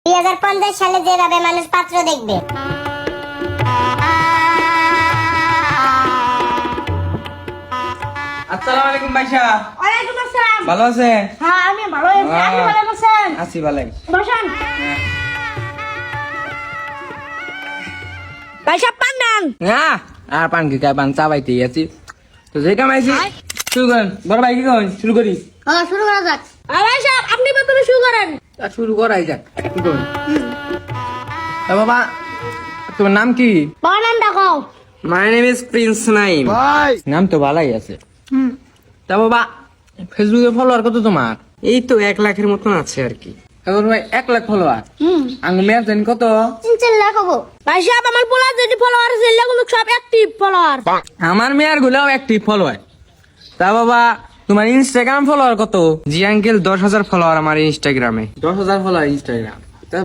2050 সালে যেভাবে মানুষ পাত্র দেখবে। আসসালামু আলাইকুম ভাইসা। ওয়ালাইকুম আসসালাম। ভালো আছেন? হ্যাঁ আমি ভালো আছি। আপনি ভালো আছেন? আছি ভালো। বসেন। ভাইসা পান দেন। না আর পান কি খাই, পান চা পাইতে গেছি তো যে কামাইছি শুরু করেন। বড় ভাই কি করেন? শুরু করি। হ্যাঁ শুরু করা যাক। ভাইসা আপনি প্রথমে শুরু করেন। শুরু করাই যাক। কি করেন? বাবা তোমার নাম কি? বাবার নাম ডাকো। My name is Prince Naim. নাম তো ভালোই আছে। তা বাবা ফেসবুকে ফলোয়ার কত তোমার? এই তো 1 লাখের মতন আছে আর কি। এখন ভাই 1 লাখ ফলোয়ার আঙ্গুল মেয়ার জানি কত? 3 লাখ হবো। ভাইসা আমার পোলা যদি ফলোয়ার আছে এগুলো সব অ্যাক্টিভ ফলোয়ার। আমার মেয়ার গুলাও অ্যাক্টিভ ফলোয়ার। তা বাবা তোমার ইনস্টাগ্রাম ফলোয়ার কত? জি আঙ্কেল 10,000 ফলোয়ার আমার ইনস্টাগ্রামে। 10,000 ফলোয়ার ইনস্টাগ্রাম।